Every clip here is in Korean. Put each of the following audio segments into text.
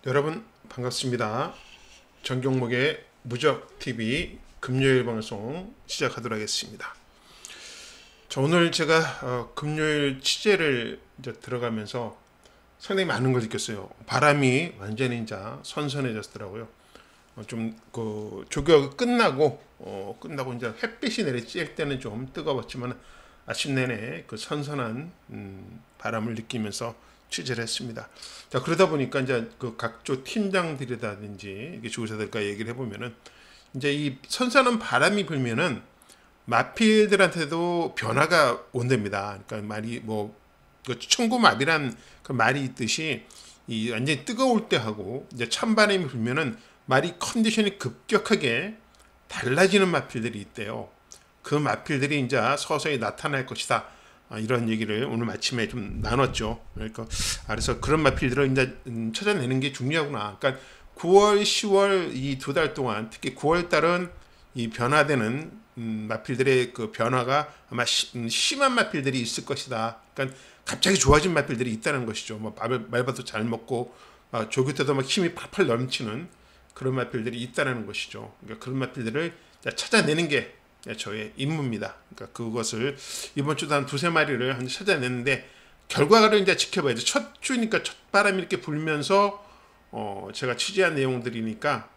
여러분 반갑습니다. 정경목의 무적TV 금요일 방송 시작하도록 하겠습니다. 자, 오늘 제가 금요일 취재를 이제 들어가면서 상당히 많은 걸 느꼈어요. 바람이 완전히 이제 선선해졌더라고요. 좀 그 조교가 끝나고 이제 햇빛이 내리쬐을 때는 좀 뜨거웠지만 아침 내내 그 선선한 바람을 느끼면서 취재를 했습니다. 자, 그러다 보니까 이제 그 각조 팀장들이라든지 이게 조교사들과 얘기를 해보면은 이제 이 선선한 바람이 불면은 마필들한테도 변화가 온답니다. 그러니까 말이 그 천고마비란 그 말이 있듯이 이 완전히 뜨거울 때 하고 이제 찬바람이 불면은 말이 컨디션이 급격하게 달라지는 마필들이 있대요. 그 마필들이 이제 서서히 나타날 것이다. 이런 얘기를 오늘 아침에 좀 나눴죠. 그러니까 그래서 그런 마필들을 이제 찾아내는 게 중요하구나. 그러니까 9월, 10월 이 두 달 동안 특히 9월 달은 이 변화되는 마필들의 그 변화가 아마 심한 마필들이 있을 것이다. 그러니까 갑자기 좋아진 마필들이 있다는 것이죠. 말밥도 잘 먹고 조교 때도 막 힘이 팔팔 넘치는 그런 마필들이 있다는 것이죠. 그러니까 그런 마필들을 찾아내는 게 저의 임무입니다. 그러니까 그것을 이번 주도 한 두세 마리를 찾아냈는데 결과를 이제 지켜봐야죠. 첫 주니까 첫 바람이 이렇게 불면서 제가 취재한 내용들이니까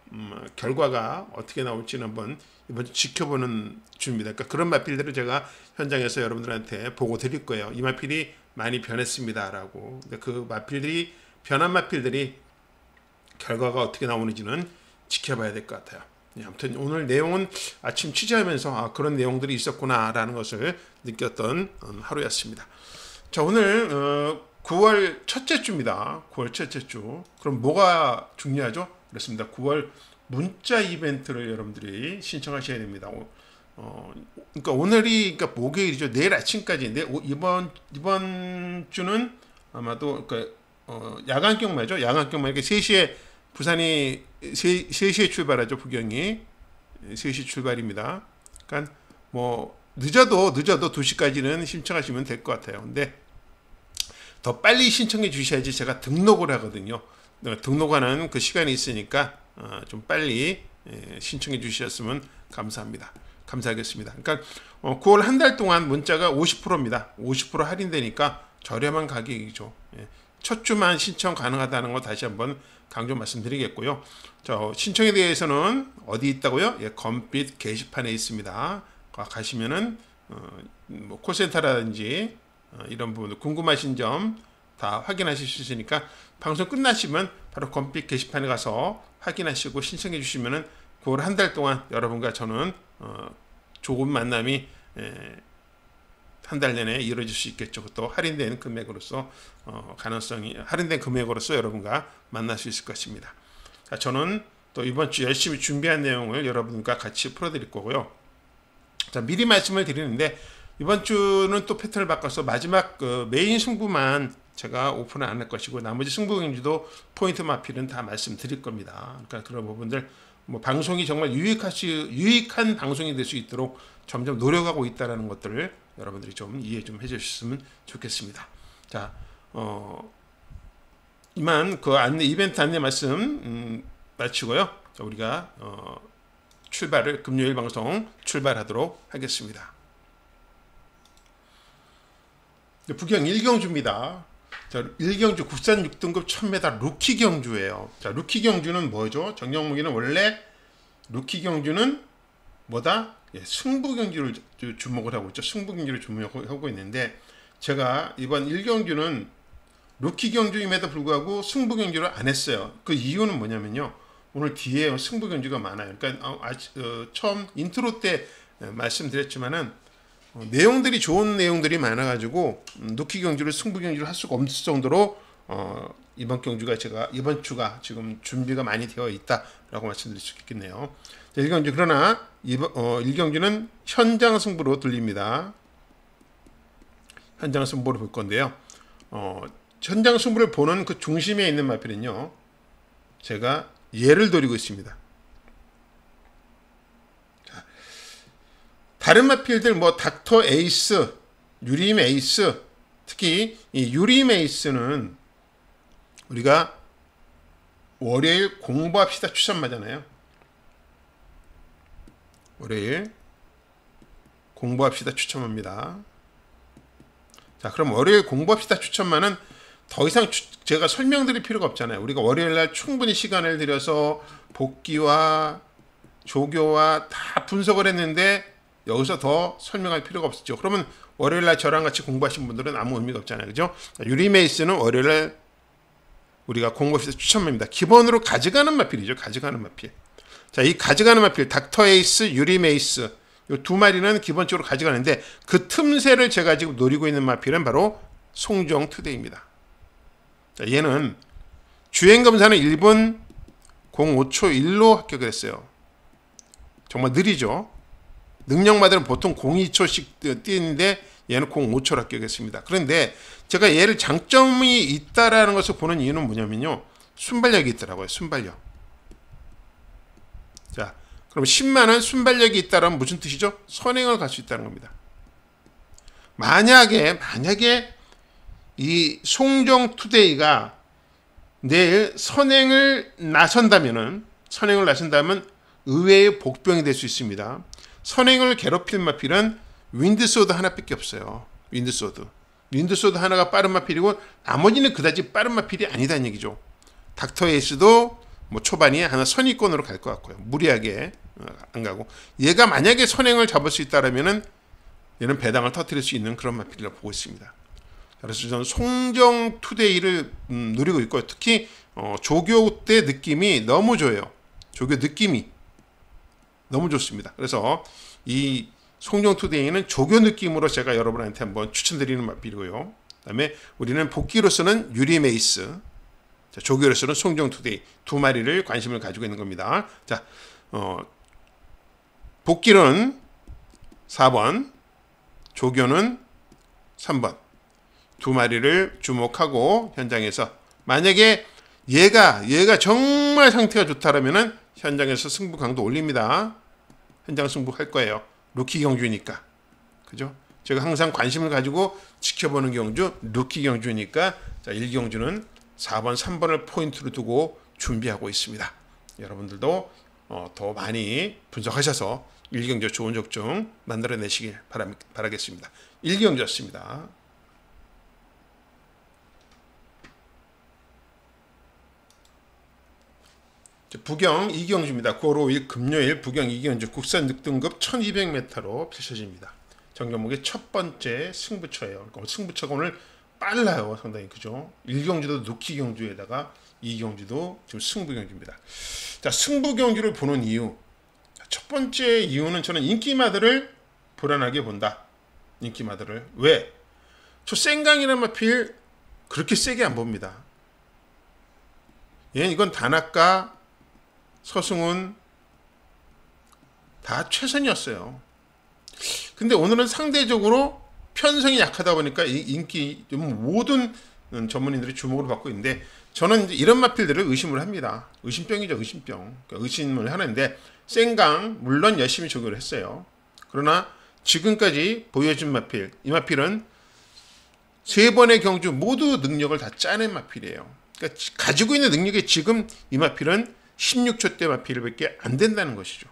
결과가 어떻게 나올지는 한번 이번 주 지켜보는 주입니다. 그러니까 그런 마필들을 제가 현장에서 여러분들한테 보고 드릴 거예요. 이 마필이 많이 변했습니다라고. 그 마필들이 변한 마필들이 결과가 어떻게 나오는지는 지켜봐야 될 것 같아요. 아무튼 오늘 내용은 아침 취재하면서 그런 내용들이 있었구나라는 것을 느꼈던 하루였습니다. 자, 오늘 9월 첫째 주입니다. 9월 첫째 주. 그럼 뭐가 중요하죠? 그렇습니다. 9월 문자 이벤트를 여러분들이 신청하셔야 됩니다. 그러니까 오늘이 그러니까 목요일이죠. 내일 아침까지. 이번 주는 아마도 그러니까 야간 경마죠. 야간 경마 이렇게 3시에 부산이 3시에 출발하죠. 부경이 3시 출발입니다. 그러니까 늦어도 2시까지는 신청하시면 될 것 같아요. 근데 더 빨리 신청해 주셔야지 제가 등록을 하거든요. 등록하는 그 시간이 있으니까 좀 빨리 신청해 주셨으면 감사하겠습니다. 그러니까 9월 한 달 동안 문자가 50%입니다. 50% 할인되니까 저렴한 가격이죠. 첫 주만 신청 가능하다는 거 다시 한번 강조 말씀드리겠고요. 신청에 대해서는 어디 있다고요? 검빛 게시판에 있습니다. 가시면은 콜센터라든지 이런 부분 궁금하신 점 다 확인하실 수 있으니까 방송 끝나시면 바로 검빛 게시판에 가서 확인하시고 신청해 주시면은 9월 한 달 동안 여러분과 저는 좋은 만남이 한 달 내내 이루어질 수 있겠죠. 또 할인된 금액으로서 할인된 금액으로서 여러분과 만날 수 있을 것입니다. 자, 저는 또 이번 주 열심히 준비한 내용을 여러분과 같이 풀어드릴 거고요. 자, 미리 말씀을 드리는데 이번 주는 또 패턴을 바꿔서 마지막 메인 승부만 제가 오픈을 안 할 것이고 나머지 승부 경주도 포인트 마필은 다 말씀드릴 겁니다. 그러니까 그런 부분들 방송이 정말 유익한 방송이 될 수 있도록 점점 노력하고 있다는 것들을 여러분들이 좀 이해 좀 해주셨으면 좋겠습니다. 자, 이만 그 이벤트 안내 말씀 마치고요. 자, 우리가 금요일 방송 출발하도록 하겠습니다. 부경 1경주입니다. 자, 1경주 국산 6등급 1000m 루키 경주예요. 자, 루키 경주는 뭐죠? 정경무기는 원래 루키 경주는 뭐다? 승부 경주를 주목을 하고 있죠. 승부 경주를 주목하고 있는데 제가 이번 1경주는 루키 경주임에도 불구하고 승부 경주를 안 했어요. 그 이유는 뭐냐면요. 오늘 뒤에 승부 경주가 많아요. 그러니까 처음 인트로 때 말씀드렸지만은 내용들이 좋은 내용들이 많아가지고 루키 경주를 승부 경주를 할 수가 없을 정도로 이번 주가 지금 준비가 많이 되어 있다라고 말씀드릴 수 있겠네요. 자, 1경주 그러나 1경주는 현장 승부로 들립니다. 현장 승부를 볼 건데요. 현장 승부를 보는 그 중심에 있는 마필은요. 제가 예를 드리고 있습니다. 자, 다른 마필들 닥터 에이스, 유림 에이스, 특히 이 유림 에이스는 우리가 월요일 공부합시다 추천마잖아요. 월요일 공부합시다 추천합니다. 자, 그럼 월요일 공부합시다 추천만은 더 이상 제가 설명드릴 필요가 없잖아요. 우리가 월요일날 충분히 시간을 들여서 복기와 조교와 다 분석을 했는데 여기서 더 설명할 필요가 없었죠. 그러면 월요일날 저랑 같이 공부하신 분들은 아무 의미가 없잖아요. 그죠? 유리메이스는 월요일날 우리가 공부합시다 추천입니다. 기본으로 가져가는 마필이죠. 가져가는 마필. 자, 이 가져가는 마필, 닥터 에이스, 유리메이스 이 두 마리는 기본적으로 가져가는데 그 틈새를 제가 지금 노리고 있는 마필은 바로 송정투데이입니다. 자, 얘는 주행검사는 1분 05초 1로 합격을 했어요. 정말 느리죠. 능력마들은 보통 02초씩 뛰는데 얘는 05초로 합격했습니다. 그런데 제가 얘를 장점이 있다라는 것을 보는 이유는 뭐냐면요. 순발력이 있더라고요. 순발력. 자, 그럼 10만원 순발력이 있다라면 무슨 뜻이죠? 선행을 갈 수 있다는 겁니다. 만약에 이 송정투데이가 내일 선행을 나선다면 의외의 복병이 될 수 있습니다. 선행을 괴롭힐 마필은 윈드소드 하나밖에 없어요. 윈드소드 하나가 빠른 마필이고 나머지는 그다지 빠른 마필이 아니다는 얘기죠. 닥터 에이스도 뭐 초반에 하나 선위권으로 갈 것 같고요. 무리하게 안 가고 얘가 만약에 선행을 잡을 수 있다라면은 얘는 배당을 터뜨릴 수 있는 그런 마필이라고 보고 있습니다. 그래서 저는 송정투데이를 누리고 있고요. 특히 조교 때 느낌이 너무 좋아요. 조교 느낌이 너무 좋습니다. 그래서 이 송정투데이는 조교 느낌으로 제가 여러분한테 한번 추천드리는 마필이고요. 그다음에 우리는 복귀로서는 유리메이스, 조교로서는 송정투데이 두 마리를 관심을 가지고 있는 겁니다. 자, 복귀는 4번, 조교는 3번 두 마리를 주목하고 현장에서 만약에 얘가 정말 상태가 좋다라면은 현장에서 승부 강도 올립니다. 현장 승부 할 거예요. 루키 경주니까. 그죠? 제가 항상 관심을 가지고 지켜보는 경주, 루키 경주니까 자, 1경주는 4번, 3번을 포인트로 두고 준비하고 있습니다. 여러분들도 더 많이 분석하셔서 1경주 좋은 적중 만들어내시길 바라겠습니다. 1경주였습니다. 부경 2경주입니다. 9월 5일 금요일 부경 2경주 국산 늑등급 1200m로 펼쳐집니다. 정경목의 첫 번째 승부처예요. 그러니까 승부처가 오늘 빨라요. 상당히. 그죠? 1경주도 루키 경주에다가 2경주도 지금 승부 경주입니다. 자, 승부 경주를 보는 이유. 첫 번째 이유는 저는 인기마들을 불안하게 본다. 인기마들을. 왜? 저 생강이란 마필 그렇게 세게 안 봅니다. 이건 단학과 서승훈 다 최선이었어요. 근데 오늘은 상대적으로 편성이 약하다 보니까 인기 모든 전문인들이 주목을 받고 있는데 저는 이제 이런 마필들을 의심을 합니다. 의심병이죠, 의심병. 그러니까 의심을 하는데 생강 물론 열심히 조교를 했어요. 그러나 지금까지 보여준 마필, 이 마필은 3번의 경주 모두 능력을 다 짜낸 마필이에요. 그러니까 가지고 있는 능력이 지금 이 마필은 16초 대 마필밖에 안 된다는 것이죠.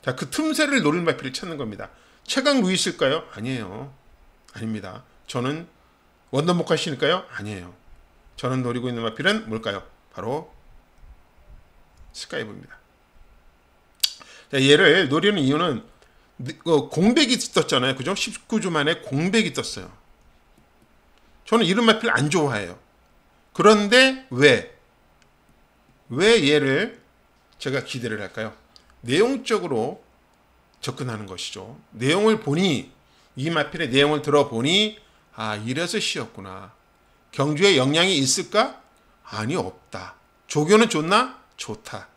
자, 그 틈새를 노릴 마필을 찾는 겁니다. 최강 루이스일까요? 아니에요. 아닙니다. 저는 원더모카시일까요? 아니에요. 저는 노리고 있는 마필은 뭘까요? 바로 스카이브입니다. 자, 얘를 노리는 이유는 공백이 떴잖아요. 그죠? 19주 만에 공백이 떴어요. 저는 이런 마필 안 좋아해요. 그런데 왜 얘를 제가 기대를 할까요? 내용적으로 접근하는 것이죠. 내용을 보니 이 마필의 내용을 들어보니 이래서 쉬었구나. 경주에 영향이 있을까? 아니, 없다. 조교는 좋나? 좋다.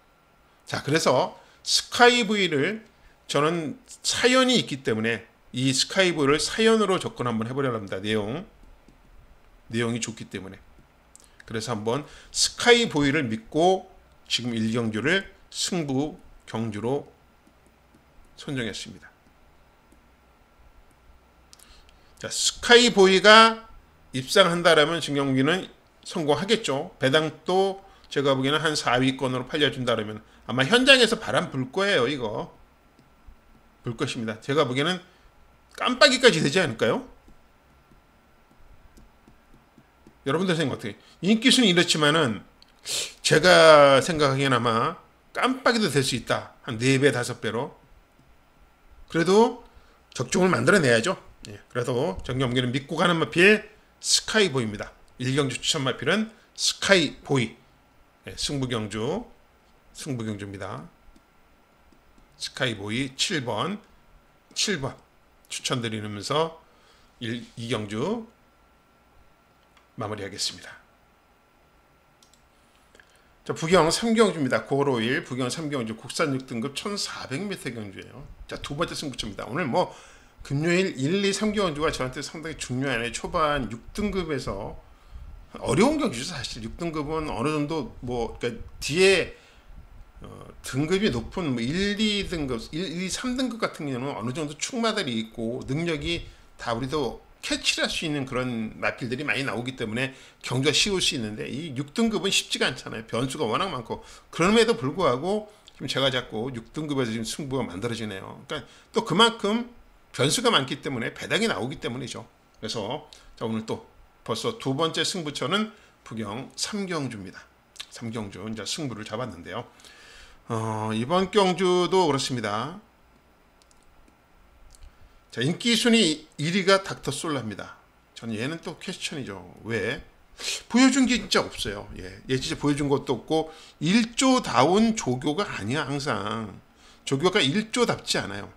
자, 그래서 스카이브이를 저는 사연이 있기 때문에 이 스카이브이를 사연으로 접근 한번 해보려고 합니다. 내용이 좋기 때문에. 그래서 한번 스카이보이를 믿고 지금 1경주를 승부 경주로 선정했습니다. 자, 스카이보이가 입상한다라면 진경기는 성공하겠죠. 배당도 제가 보기에는 한 4위권으로 팔려준다 그러면 아마 현장에서 바람 불 거예요. 이거 불 것입니다. 제가 보기에는 깜빡이까지 되지 않을까요? 여러분들 생각 어떻게? 인기순위 이렇지만은 제가 생각하기엔 아마 깜빡이도 될 수 있다. 한 4배, 5배로. 그래도 적중을 만들어내야죠. 예, 그래도 정경무기는 믿고 가는 마필 스카이보이입니다. 1경주 추천 마필은 스카이보이. 예, 승부경주입니다. 스카이보이 7번 추천드리면서 2경주 마무리하겠습니다. 자, 부경 3경주입니다. 9월 5일 부경 3경주 국산 6등급 1400m 경주예요. 자, 두 번째 승부처입니다. 오늘 뭐 금요일 1, 2, 3경주가 저한테 상당히 중요하네. 초반 6등급에서 어려운 경주죠. 사실 6등급은 어느 정도 뭐 그러니까 뒤에 등급이 높은 뭐 1, 2등급, 1, 2, 3등급 같은 경우는 어느 정도 충마들이 있고 능력이 다 우리도 캐치를 할 수 있는 그런 마필들이 많이 나오기 때문에 경주가 쉬울 수 있는데 이 6등급은 쉽지가 않잖아요. 변수가 워낙 많고 그럼에도 불구하고 지금 제가 자꾸 6등급에서 지금 승부가 만들어지네요. 그러니까 또 그만큼 변수가 많기 때문에 배당이 나오기 때문이죠. 그래서 자, 오늘 또 벌써 두 번째 승부처는 부경 3경주입니다. 3경주 이제 승부를 잡았는데요. 이번 경주도 그렇습니다. 자, 인기 순위 1위가 닥터솔라입니다. 저는 얘는 또 퀘스천이죠. 왜? 보여준 게 진짜 없어요. 얘 진짜 보여준 것도 없고 1조다운 조교가 아니야. 항상 조교가 1조답지 않아요.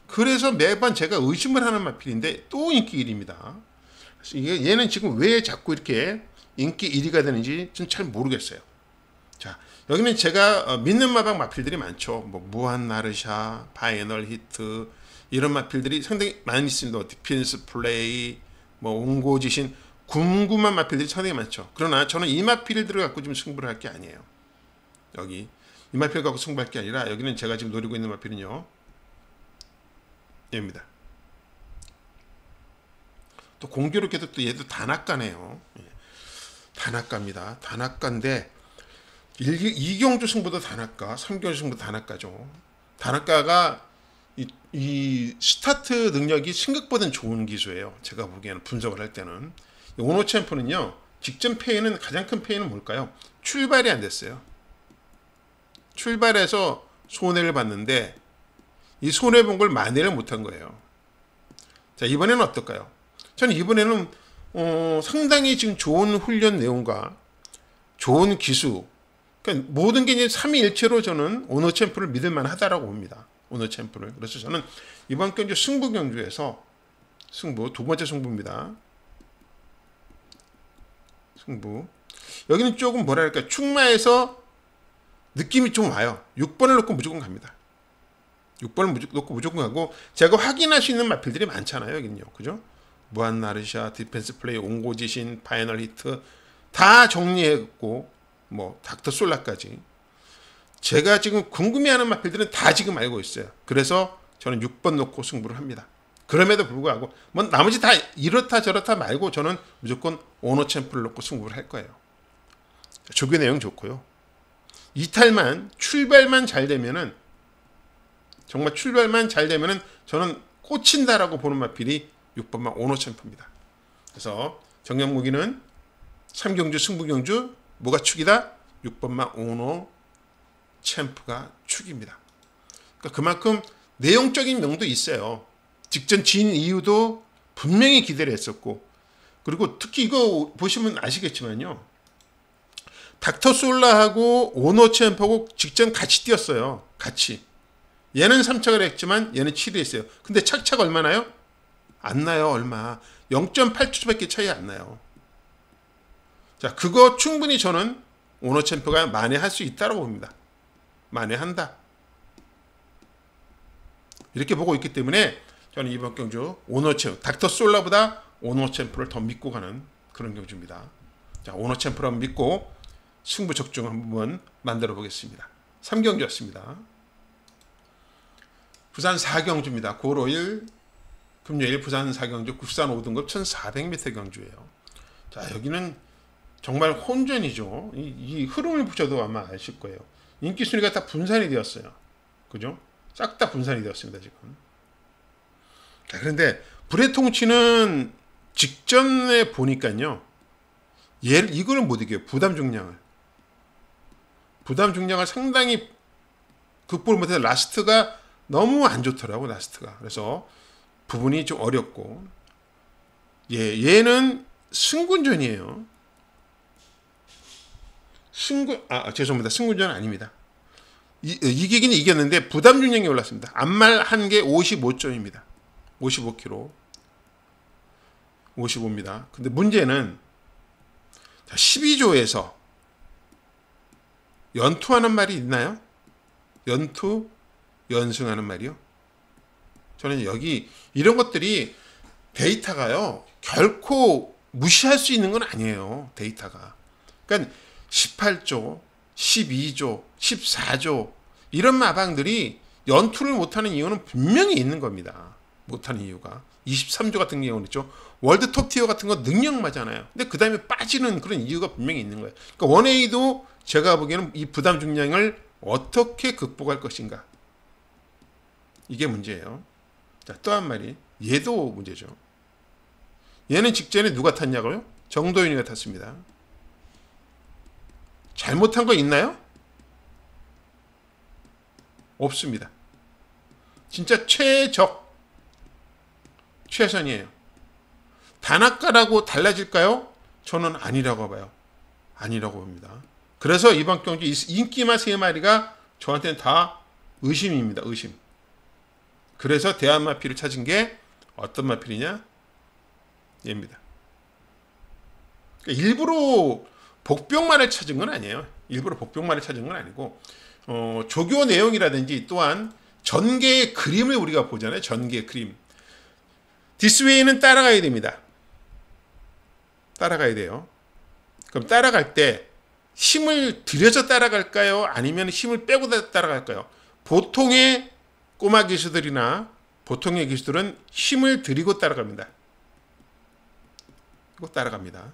그래서 매번 제가 의심을 하는 마필인데 또 인기 1위입니다. 얘는 지금 왜 자꾸 이렇게 인기 1위가 되는지 좀 잘 모르겠어요. 자, 여기는 제가 믿는 마방 마필들이 많죠. 뭐 무한 나르샤, 파이널 히트 이런 마필들이 상당히 많이 있습니다. 디펜스 플레이, 뭐 옹고지신 궁금한 마필들이 상당히 많죠. 그러나 저는 이 마필들을 갖고 지금 승부를 할 게 아니에요. 여기 이 마필 갖고 승부할 게 아니라 여기는 제가 지금 노리고 있는 마필은요. 얘입니다. 또 공교롭게도 또 얘도 단학가네요. 단학가입니다. 단학가인데 2경주 승부도 단학가, 3경주 승부도 단학가죠. 단학가가 이 스타트 능력이 생각보다는 좋은 기수예요. 제가 보기에는 분석을 할 때는 오노 챔프는요. 직전 패에는 가장 큰 패에는 뭘까요? 출발이 안 됐어요. 출발해서 손해를 봤는데 이 손해 본 걸 만회를 못한 거예요. 자, 이번에는 어떨까요? 저는 이번에는 상당히 지금 좋은 훈련 내용과 좋은 기수, 그러니까 모든 게 이제 3위일체로 저는 오너 챔프를 믿을 만하다라고 봅니다. 오너 챔프를. 그래서 저는 이번 경주 승부 경주에서 승부 두 번째 승부입니다. 승부. 여기는 조금 뭐랄까 충마에서 느낌이 좀 와요. 6번을 놓고 무조건 갑니다. 6번을 놓고 무조건 가고 제가 확인할 수 있는 마필들이 많잖아요. 여기는요. 그죠? 무한 나르샤, 디펜스 플레이, 옹고지신, 파이널 히트 다 정리했고 뭐 닥터솔라까지 제가 지금 궁금해하는 마필들은 다 지금 알고 있어요. 그래서 저는 6번 놓고 승부를 합니다. 그럼에도 불구하고 뭐 나머지 다 이렇다 저렇다 말고 저는 무조건 오너 챔프를 놓고 승부를 할 거예요. 조교 내용 좋고요. 이탈만 출발만 잘 되면은 정말 출발만 잘 되면은 저는 꽂힌다라고 보는 마필이 6번만 오너 챔프입니다. 그래서 정경무기는 3경주 승부경주 뭐가 축이다? 6번만 오너 챔프가 축입니다. 그러니까 그만큼 내용적인 명도 있어요. 직전 진 이유도 분명히 기대를 했었고 그리고 특히 이거 보시면 아시겠지만요. 닥터솔라하고 오너 챔프하고 직전 같이 뛰었어요. 같이. 얘는 3착을 했지만 얘는 7위 했어요. 근데 착착 얼마나요? 안 나요. 얼마. 0.8초밖에 차이 안 나요. 자, 그거 충분히 저는 오너 챔프가 만회할 수 있다고 봅니다. 만회한다. 이렇게 보고 있기 때문에 저는 이번 경주 오너 챔프, 닥터솔라보다 오너 챔프를 더 믿고 가는 그런 경주입니다. 자, 오너 챔프를 한번 믿고 승부 적중 한번 만들어 보겠습니다. 3경주였습니다. 부산 4경주입니다. 9월 5일 금요일 부산 4경주 국산 5등급 1400m 경주예요. 자, 여기는 정말 혼전이죠. 이 흐름을 보셔도 아마 아실 거예요. 인기 순위가 다 분산이 되었어요. 그죠? 싹 다 분산이 되었습니다, 지금. 자, 그런데 불의 통치는 직전에 보니까요. 이거는 못 이겨요. 부담 중량을 상당히 극복을 못해서 라스트가 너무 안 좋더라고, 라스트가. 그래서 부분이 좀 어렵고, 얘는 승군전이에요. 죄송합니다. 승군전은 아닙니다. 이기긴 이겼는데 부담 중량이 올랐습니다. 앞말 한 개 55점입니다. 55kg. 55입니다. 근데 문제는 12조에서 연투하는 말이 있나요? 연승하는 말이요? 저는 여기 이런 것들이 데이터가요. 결코 무시할 수 있는 건 아니에요. 데이터가. 그러니까 18조, 12조, 14조 이런 마방들이 연투를 못하는 이유는 분명히 있는 겁니다. 못하는 이유가. 23조 같은 경우는 있죠. 월드 톱티어 같은 거 능력마잖아요. 근데 그 다음에 빠지는 그런 이유가 분명히 있는 거예요. 그러니까 원웨이도 제가 보기에는 이 부담 중량을 어떻게 극복할 것인가. 이게 문제예요. 자, 또 한 마리. 얘도 문제죠. 얘는 직전에 누가 탔냐고요? 정도윤이가 탔습니다. 잘못한 거 있나요? 없습니다. 진짜 최선이에요. 단아까라고 달라질까요? 저는 아니라고 봐요. 아니라고 봅니다. 그래서 이번 경주 인기마 3마리가 저한테는 다 의심입니다. 의심. 그래서 대한마필을 찾은 게 어떤 마필이냐? 얘입니다. 그러니까 일부러 복병만을 찾은 건 아니에요. 일부러 복병만을 찾은 건 아니고 조교 내용이라든지 또한 전개의 그림을 우리가 보잖아요. 전개의 그림. 디스웨이는 따라가야 됩니다. 따라가야 돼요. 그럼 따라갈 때 힘을 들여서 따라갈까요? 아니면 힘을 빼고 따라갈까요? 보통의 꼬마 기수들이나 보통의 기수들은 힘을 들이고 따라갑니다. 그리고 따라갑니다.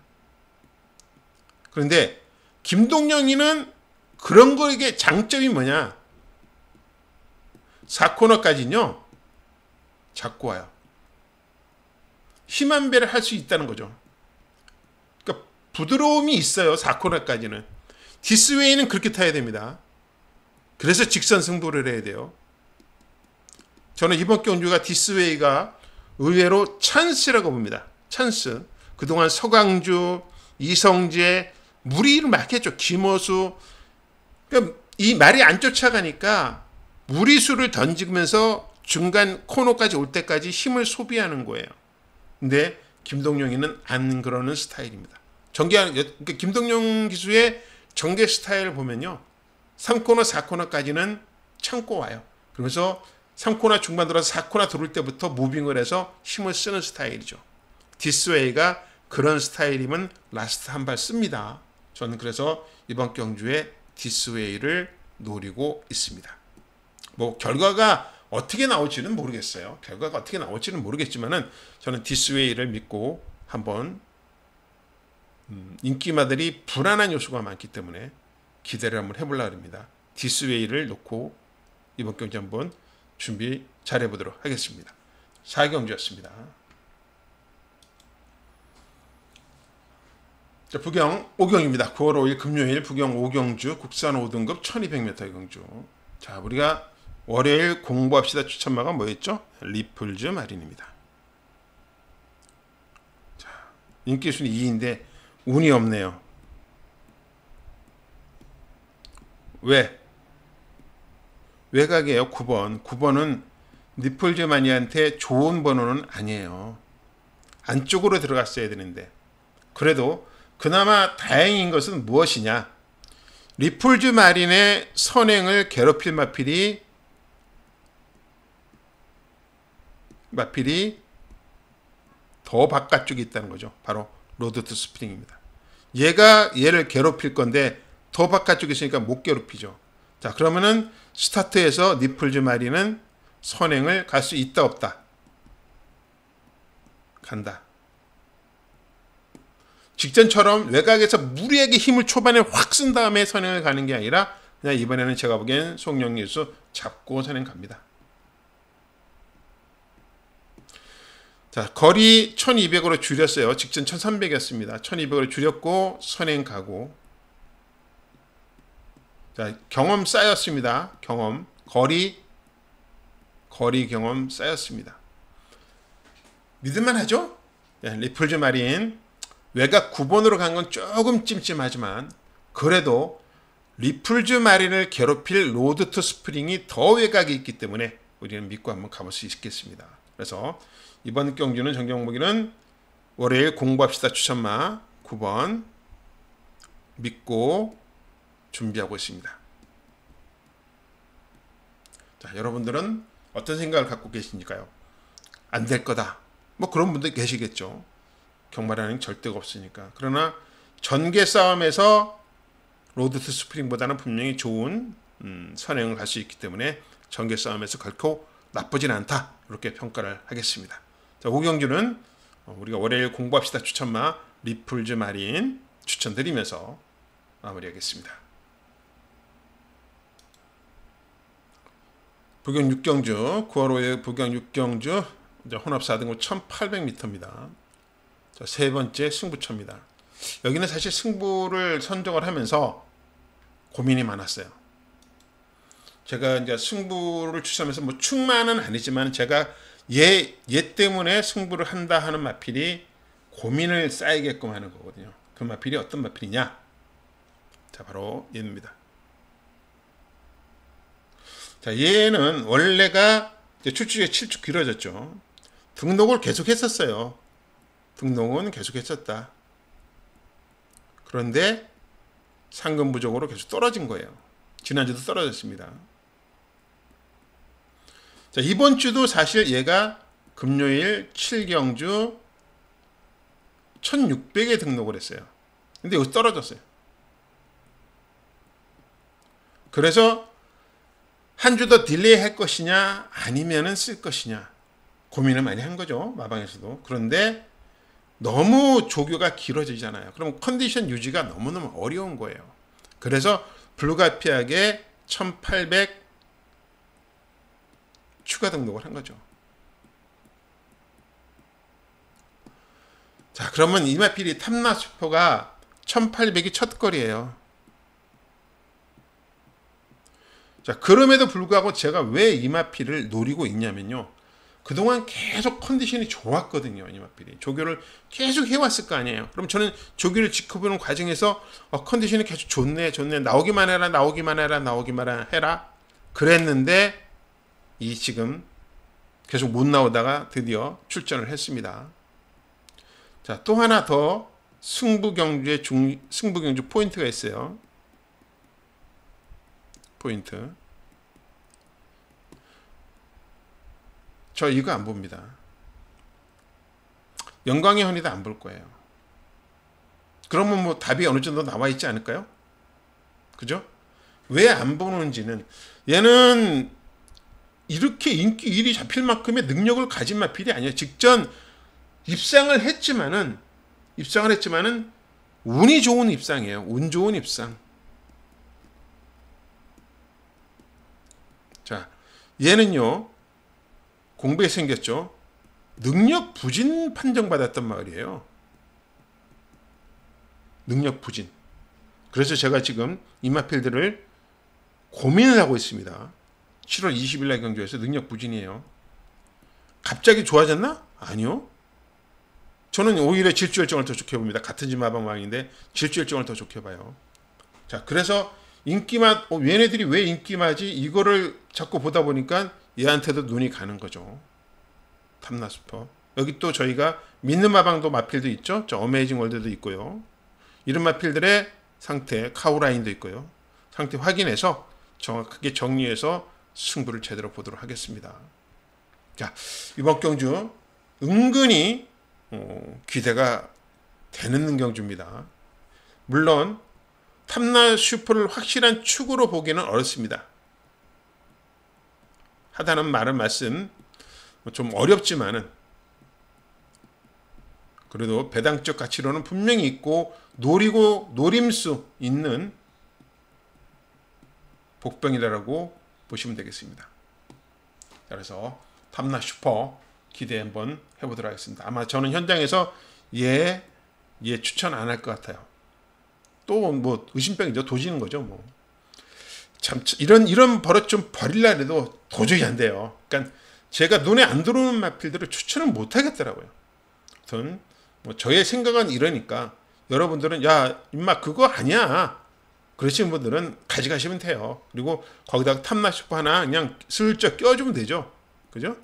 그런데 김동영이는 그런 거에게 장점이 뭐냐? 4코너까지는요. 잡고 와요. 힘 한 배를 할 수 있다는 거죠. 그러니까 부드러움이 있어요. 4코너까지는. 디스웨이는 그렇게 타야 됩니다. 그래서 직선 승부를 해야 돼요. 저는 이번 경주가 디스웨이가 의외로 찬스라고 봅니다. 찬스. 그동안 서강주, 이성재, 무리를 막 했죠. 김호수. 그러니까 이 말이 안 쫓아가니까 무리수를 던지면서 중간 코너까지 올 때까지 힘을 소비하는 거예요. 근데 김동영이는 안 그러는 스타일입니다. 그러니까 김동영 기수의 전개 스타일을 보면요. 3코너, 4코너까지는 참고 와요. 그러면서 3코너 중반 들어서 4코너 들어올 때부터 무빙을 해서 힘을 쓰는 스타일이죠. 디스웨이가 그런 스타일이면 라스트 한 발 씁니다. 저는 그래서 이번 경주에 디스웨이를 노리고 있습니다. 뭐 결과가 어떻게 나올지는 모르겠어요. 결과가 어떻게 나올지는 모르겠지만은 저는 디스웨이를 믿고 한번 인기마들이 불안한 요소가 많기 때문에 기대를 한번 해보려고 합니다. 디스웨이를 놓고 이번 경주 한번 준비 잘 해보도록 하겠습니다. 4경주였습니다. 자, 부경 5경입니다. 9월 5일 금요일 부경 5경주 국산 5등급 1200m 경주. 자, 우리가 월요일 공부합시다 추천마가 뭐였죠? 리플즈 마린입니다. 자, 인기순위 2인데 운이 없네요. 왜? 외곽이에요. 9번. 9번은 리플즈 마니한테 좋은 번호는 아니에요. 안쪽으로 들어갔어야 되는데. 그래도 그나마 다행인 것은 무엇이냐? 리플즈 마린의 선행을 괴롭힐 마필이 더 바깥쪽에 있다는 거죠. 바로 로드 투 스프링입니다. 얘가 얘를 괴롭힐 건데 더 바깥쪽에 있으니까 못 괴롭히죠. 자, 그러면은 스타트에서 리플즈 마린은 선행을 갈 수 있다 없다? 간다. 직전처럼 외곽에서 무리하게 힘을 초반에 확 쓴 다음에 선행을 가는 게 아니라 그냥 이번에는 제가 보기엔 송영길수 잡고 선행 갑니다. 자, 거리 1200으로 줄였어요. 직전 1300이었습니다. 1200으로 줄였고 선행 가고, 자, 경험 쌓였습니다. 경험, 거리 경험 쌓였습니다. 믿을만 하죠? 네, 리플즈 마린 외곽 9번으로 간 건 조금 찜찜하지만 그래도 리플즈 마린을 괴롭힐 로드 투 스프링이 더 외곽이 있기 때문에 우리는 믿고 한번 가볼 수 있겠습니다. 그래서 이번 경주는 정경목이는 월요일 공부합시다 추천마 9번 믿고 준비하고 있습니다. 자, 여러분들은 어떤 생각을 갖고 계십니까요? 안 될 거다. 뭐 그런 분들 계시겠죠. 경마라는 절대가 없으니까. 그러나 전개 싸움에서 로드 투 스프링보다는 분명히 좋은 선행을 갈 수 있기 때문에 전개 싸움에서 결코 나쁘진 않다. 이렇게 평가를 하겠습니다. 자, 오경주는 우리가 월요일 공부합시다 추천마 리플즈 마린 추천드리면서 마무리하겠습니다. 부경 6경주 9월 5일 부경 6경주 혼합 4등급 1800m입니다. 자, 세 번째 승부처입니다. 여기는 사실 승부를 선정을 하면서 고민이 많았어요. 제가 이제 승부를 추천하면서 뭐 충만은 아니지만 제가 얘 때문에 승부를 한다 하는 마필이 고민을 쌓이게끔 하는 거거든요. 그 마필이 어떤 마필이냐? 자, 바로 얘입니다. 자, 얘는 원래가 출주가 7주 길어졌죠. 등록을 계속 했었어요. 등록은 계속 했었다. 그런데 상금 부족으로 계속 떨어진 거예요. 지난주도 떨어졌습니다. 자, 이번 주도 사실 얘가 금요일 7경주 1600에 등록을 했어요. 근데 여기서 떨어졌어요. 그래서 한 주 더 딜레이 할 것이냐 아니면은 쓸 것이냐 고민을 많이 한 거죠. 마방에서도. 그런데 너무 조교가 길어지잖아요. 그럼 컨디션 유지가 너무너무 어려운 거예요. 그래서 불가피하게 1800 추가 등록을 한 거죠. 자, 그러면 이마필이 탐나 슈퍼가 1800이 첫 거리예요. 자, 그럼에도 불구하고 제가 왜 이마필을 노리고 있냐면요. 그동안 계속 컨디션이 좋았거든요. 이마필이. 조교를 계속 해왔을 거 아니에요. 그럼 저는 조교를 지켜보는 과정에서 컨디션이 계속 좋네. 나오기만 해라. 그랬는데 이 지금 계속 못 나오다가 드디어 출전을 했습니다. 자, 또 하나 더 승부경주 포인트가 있어요. 포인트. 저 이거 안 봅니다. 영광의 헌이도 안 볼 거예요. 그러면 뭐 답이 어느 정도 나와 있지 않을까요? 그죠? 왜 안 보는지는 얘는 이렇게 인기 1위 잡힐 만큼의 능력을 가진 마필이 아니에요. 직전 입상을 했지만은 운이 좋은 입상이에요. 운 좋은 입상. 자, 얘는요. 공부에 생겼죠. 능력 부진 판정받았단 말이에요. 능력 부진. 그래서 제가 지금 이마필들을 고민을 하고 있습니다. 7월 20일 날 경주에서 능력 부진이에요. 갑자기 좋아졌나? 아니요. 저는 오히려 질주열정을 더 좋게 봅니다. 같은 집 마방왕인데 질주열정을 더 좋게 봐요. 자, 그래서 인기맛, 얘네들이 왜 인기맛이 이거를 자꾸 보다 보니까 얘한테도 눈이 가는 거죠. 탐나스퍼. 여기 또 저희가 믿는 마방도 마필도 있죠. 저 어메이징 월드도 있고요. 이런 마필들의 상태, 카우라인도 있고요. 상태 확인해서 정확하게 정리해서 승부를 제대로 보도록 하겠습니다. 자, 이번 경주 은근히 기대가 되는 경주입니다. 물론 탐나 슈퍼를 확실한 축으로 보기는 어렵습니다. 하다는 말은 말씀 좀 어렵지만은 그래도 배당적 가치로는 분명히 있고 노리고 노림수 있는 복병이라고 보시면 되겠습니다. 그래서 탐나 슈퍼 기대 한번 해보도록 하겠습니다. 아마 저는 현장에서 얘 추천 안 할 것 같아요. 또 뭐 의심병이죠. 도지는 거죠. 뭐 참 이런 버릇 좀 버리려 해도 도저히 안 돼요. 그러니까 제가 눈에 안 들어오는 마필들을 추천을 못 하겠더라고요. 아무튼 뭐 저의 생각은 이러니까 여러분들은 야 임마 그거 아니야 그러시는 분들은 가져가시면 돼요. 그리고 거기다가 탐나 슈퍼 하나 그냥 슬쩍 껴주면 되죠. 그죠?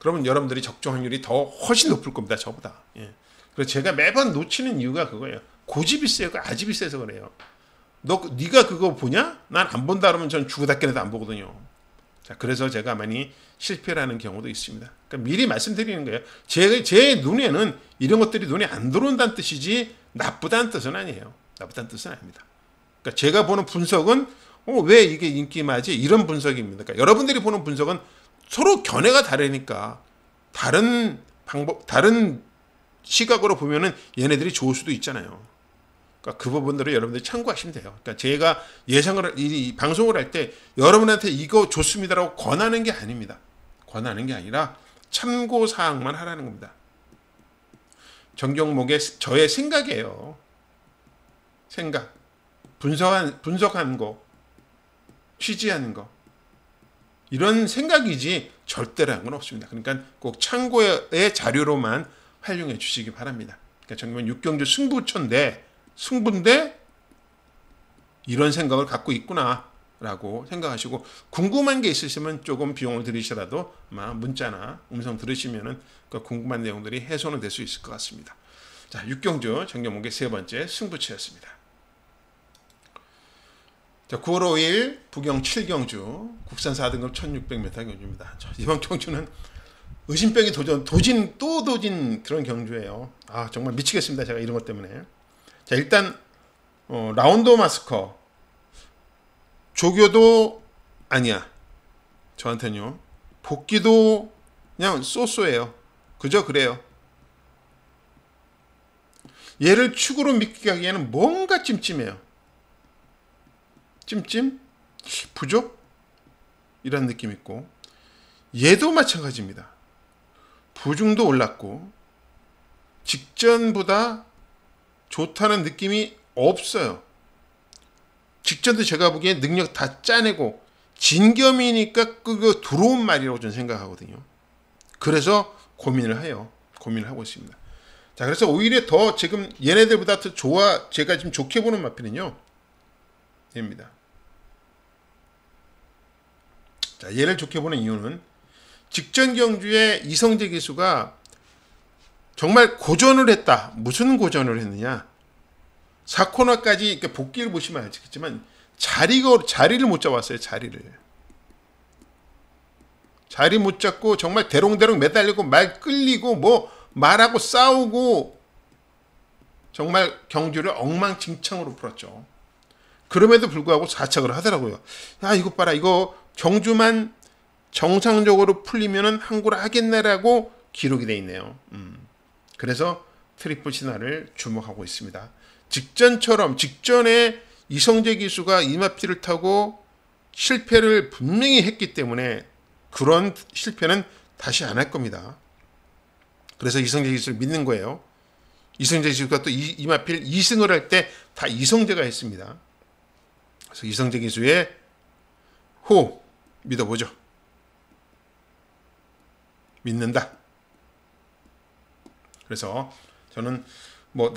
그러면 여러분들이 적중 확률이 더 훨씬 높을 겁니다. 저보다. 예. 그래서 제가 매번 놓치는 이유가 그거예요. 고집이 세고 아집이 세서 그래요. 네가 그거 보냐? 난 안 본다 그러면 전 죽어 닦여내도 안 보거든요. 자, 그래서 제가 많이 실패를 하는 경우도 있습니다. 그러니까 미리 말씀드리는 거예요. 제 눈에는 이런 것들이 눈에 안 들어온다는 뜻이지 나쁘다는 뜻은 아니에요. 나쁘다는 뜻은 아닙니다. 그러니까 제가 보는 분석은 왜 이게 인기마지? 이런 분석입니다. 그러니까 여러분들이 보는 분석은 서로 견해가 다르니까 다른 방법, 다른 시각으로 보면은 얘네들이 좋을 수도 있잖아요. 그러니까 그 부분들을 여러분들이 참고하시면 돼요. 그러니까 제가 이 방송을 할 때 여러분한테 이거 좋습니다라고 권하는 게 아닙니다. 권하는 게 아니라 참고 사항만 하라는 겁니다. 정경목의 저의 생각이에요. 생각, 분석한 거, 취지하는 거 이런 생각이지 절대로 한 건 없습니다. 그러니까 꼭 참고의 자료로만 활용해 주시기 바랍니다. 그러니까 정말 육경주 승부인데 이런 생각을 갖고 있구나라고 생각하시고 궁금한 게 있으시면 조금 비용을 들이시라도 아마 문자나 음성 들으시면은 그 궁금한 내용들이 해소는 될 수 있을 것 같습니다. 자, 육경주 정경목의 세 번째 승부처였습니다. 자, 9월 5일 부경 7경주 국산 4등급 1600m 경주입니다. 자, 이번 경주는 의심병이 도진 그런 경주예요. 아 정말 미치겠습니다. 제가 이런 것 때문에. 자 일단 라운드 마스커 조교도 아니야. 저한테는요. 복귀도 그냥 쏘쏘예요. 그저 그래요. 얘를 축으로 믿기 하기에는 뭔가 찜찜해요. 찜찜? 부족? 이런 느낌 있고 얘도 마찬가지입니다. 부중도 올랐고 직전보다 좋다는 느낌이 없어요. 직전도 제가 보기엔 능력 다 짜내고 진겸이니까 그거 들어온 말이라고 저는 생각하거든요. 그래서 고민을 하고 있습니다. 자, 그래서 오히려 더 지금 얘네들보다 더 제가 지금 좋게 보는 마필은요. 얘입니다. 자, 얘를 좋게 보는 이유는 직전 경주에 이성재 기수가 정말 고전을 했다. 무슨 고전을 했느냐? 4코너까지 복귀를 보시면 알겠지만 자리를 못 잡았어요. 자리 못 잡고 정말 대롱대롱 매달리고 말 끌리고 뭐 말하고 싸우고 정말 경주를 엉망진창으로 풀었죠. 그럼에도 불구하고 4착을 하더라고요. 야 이거 봐라. 이거 경주만 정상적으로 풀리면은 항구를 하겠네라고 기록이 돼 있네요. 그래서 트리플 신화를 주목하고 있습니다. 직전에 이성재 기수가 이마피를 타고 실패를 분명히 했기 때문에 그런 실패는 다시 안 할 겁니다. 그래서 이성재 기수를 믿는 거예요. 이성재 기수가 또 이마필 2승을 할 때 다 이성재가 했습니다. 그래서 이성재 기수의 호 믿어보죠. 믿는다. 그래서 저는 뭐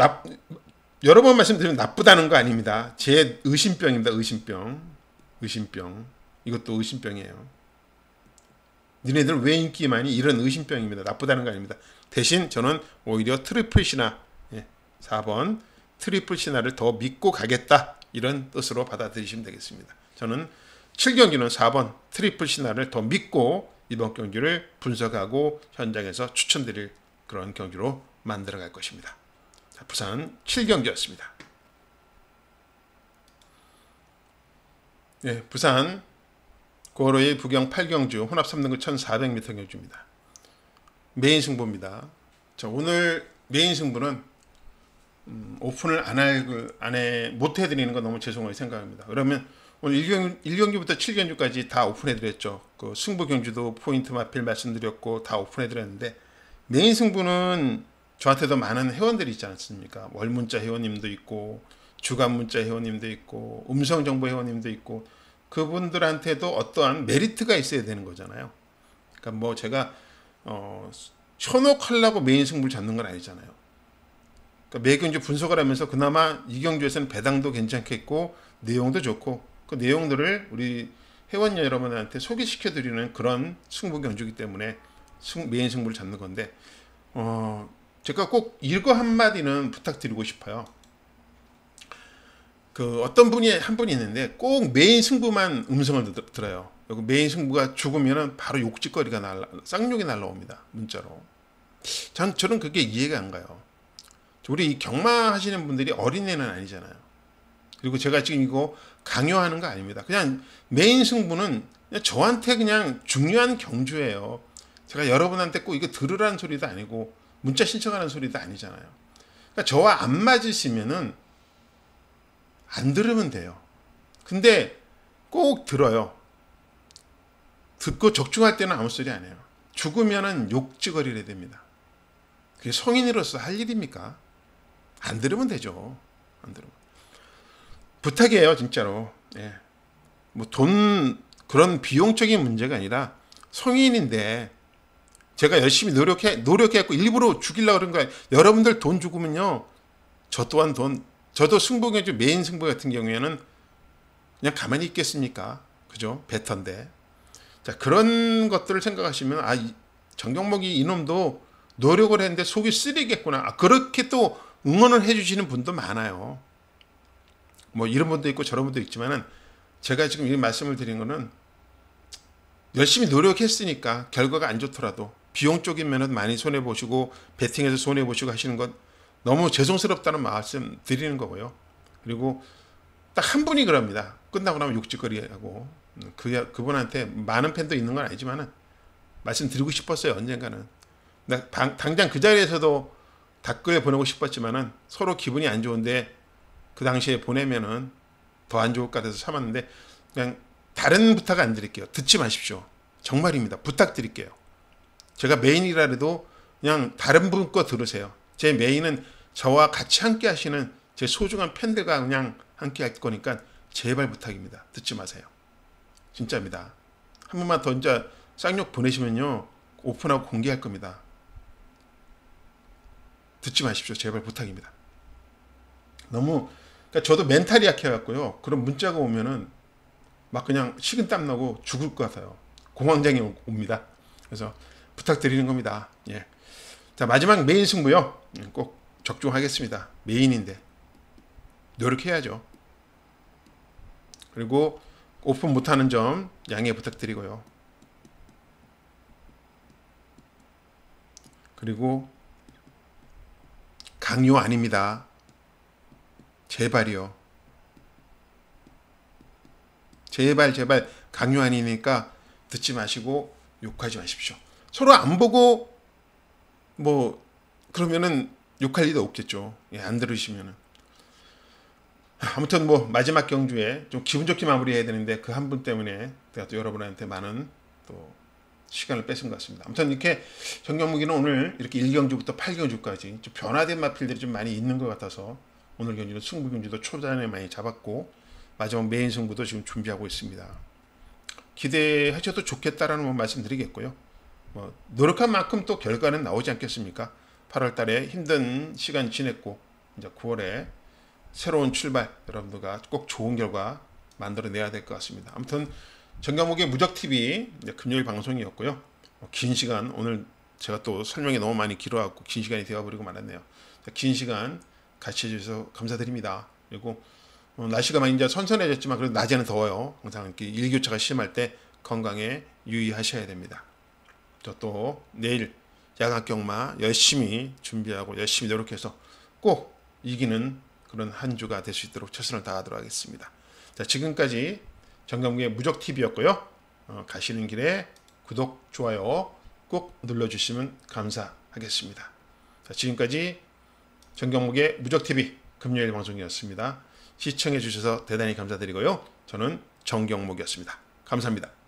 여러 번 말씀드리면 나쁘다는 거 아닙니다. 제 의심병입니다. 의심병. 이것도 의심병이에요. 니네들 왜 인기 많이? 이런 의심병입니다. 나쁘다는 거 아닙니다. 대신 저는 오히려 트리플 신화 4번 트리플 신화를 더 믿고 가겠다. 이런 뜻으로 받아들이시면 되겠습니다. 저는 7경기는 4번 트리플 신화를 더 믿고 이번 경기를 분석하고 현장에서 추천드릴 그런 경기로 만들어 갈 것입니다. 자, 부산 7경기였습니다. 네, 부산 9월 5일 부경 8경주 혼합 3등급 1400m 경주입니다. 메인 승부입니다. 자, 오늘 메인 승부는 오픈을 못 해드리는 건 너무 죄송하게 생각합니다. 그러면 오늘 1경기부터 7경기까지 다 오픈해드렸죠. 그 승부 경주도 포인트 마필 말씀드렸고 다 오픈해드렸는데, 메인 승부는 저한테도 많은 회원들이 있지 않습니까? 월문자 회원님도 있고 주간문자 회원님도 있고 음성정보 회원님도 있고, 그분들한테도 어떠한 메리트가 있어야 되는 거잖아요. 그러니까 뭐 제가 현혹하려고 메인 승부를 잡는 건 아니잖아요. 그러니까 매 경주 분석을 하면서 그나마 이 경주에서는 배당도 괜찮겠고 내용도 좋고, 그 내용들을 우리 회원 여러분한테 소개시켜 드리는 그런 승부 경주이기 때문에 메인 승부를 잡는 건데, 제가 꼭 이거 한마디는 부탁드리고 싶어요. 그 어떤 분이 한 분이 있는데 꼭 메인 승부만 음성을 들어요. 메인 승부가 죽으면은 바로 욕짓거리가 쌍욕이 날라옵니다. 문자로. 저는 그게 이해가 안 가요. 우리 경마하시는 분들이 어린애는 아니잖아요. 그리고 제가 지금 이거 강요하는 거 아닙니다. 그냥 메인 승부는 그냥 저한테 그냥 중요한 경주예요. 제가 여러분한테 꼭 이거 들으라는 소리도 아니고 문자 신청하는 소리도 아니잖아요. 그러니까 저와 안 맞으시면은 안 들으면 돼요. 근데 꼭 들어요. 듣고 적중할 때는 아무 소리 안 해요. 죽으면은 욕지거리를 됩니다. 그게 성인으로서 할 일입니까? 안 들으면 되죠. 안 들으면. 부탁이에요, 진짜로. 예. 뭐 그런 비용적인 문제가 아니라 성인인데 제가 열심히 노력해갖고 일부러 죽이려고 그런 거예요. 여러분들 돈 죽으면요, 저 또한 저도 승부경주 메인 승부 같은 경우에는 그냥 가만히 있겠습니까? 그죠? 베터인데. 자, 그런 것들을 생각하시면, 정경목이 이놈도 노력을 했는데 속이 쓰리겠구나. 그렇게 또 응원을 해주시는 분도 많아요. 뭐 이런 분도 있고 저런 분도 있지만은, 제가 지금 이 말씀을 드린 거는 열심히 노력했으니까 결과가 안 좋더라도 비용적인 면은 많이 손해보시고 베팅해서 손해보시고 하시는 건 너무 죄송스럽다는 말씀 드리는 거고요. 그리고 딱 한 분이 그럽니다. 끝나고 나면 욕짓거리하고, 그분한테 많은 팬도 있는 건 아니지만은 말씀드리고 싶었어요. 언젠가는. 당장 그 자리에서도 댓글 보내고 싶었지만은 서로 기분이 안 좋은데 그 당시에 보내면은 더 안 좋을 것 같아서 참았는데, 그냥 다른 부탁 안 드릴게요. 듣지 마십시오. 정말입니다. 부탁드릴게요. 제가 메인이라 해도 그냥 다른 분 거 들으세요. 제 메인은 저와 같이 함께 하시는 제 소중한 팬들과 그냥 함께 할 거니까 제발 부탁입니다. 듣지 마세요. 진짜입니다. 한 번만 더 이제 쌍욕 보내시면요, 오픈하고 공개할 겁니다. 듣지 마십시오. 제발 부탁입니다. 그러니까 저도 멘탈이 약해갖고요, 그런 문자가 오면은 막 그냥 식은땀 나고 죽을 것 같아요. 공황장애 옵니다. 그래서 부탁드리는 겁니다. 예. 자, 마지막 메인 승부요. 꼭 적중하겠습니다. 메인인데 노력해야죠. 그리고 오픈 못하는 점 양해 부탁드리고요. 그리고 강요 아닙니다. 제발이요. 제발 강요 아니니까 듣지 마시고 욕하지 마십시오. 서로 안 보고 뭐 그러면은 욕할 일도 없겠죠. 예, 안 들으시면은. 아무튼 뭐 마지막 경주에 좀 기분 좋게 마무리해야 되는데 그 한 분 때문에 제가 또 여러분한테 많은 또 시간을 뺏은 것 같습니다. 아무튼 이렇게 정경무기는 오늘 이렇게 1경주부터 8경주까지 좀 변화된 마필들이 좀 많이 있는 것 같아서 오늘 경주는 승부 경주도 초반에 많이 잡았고 마지막 메인 승부도 지금 준비하고 있습니다. 기대하셔도 좋겠다라는 말씀드리겠고요. 뭐 노력한 만큼 또 결과는 나오지 않겠습니까? 8월 달에 힘든 시간 지냈고 이제 9월에 새로운 출발, 여러분들과 꼭 좋은 결과 만들어내야 될 것 같습니다. 아무튼 정경목의 무적TV 금요일 방송이었고요. 긴 시간, 오늘 제가 또 설명이 너무 많이 길어갖고 긴 시간이 되어버리고 말았네요. 긴 시간 같이 해주셔서 감사드립니다. 그리고 날씨가 많이 이제 선선해졌지만 그래도 낮에는 더워요. 항상 이렇게 일교차가 심할 때 건강에 유의하셔야 됩니다. 저 또 내일 야간 경마 열심히 준비하고 열심히 노력해서 꼭 이기는 그런 한 주가 될 수 있도록 최선을 다하도록 하겠습니다. 자, 지금까지 정경무의 무적TV였고요. 가시는 길에 구독, 좋아요 꼭 눌러주시면 감사하겠습니다. 자, 지금까지 정경목의 무적TV 금요일 방송이었습니다. 시청해 주셔서 대단히 감사드리고요. 저는 정경목이었습니다. 감사합니다.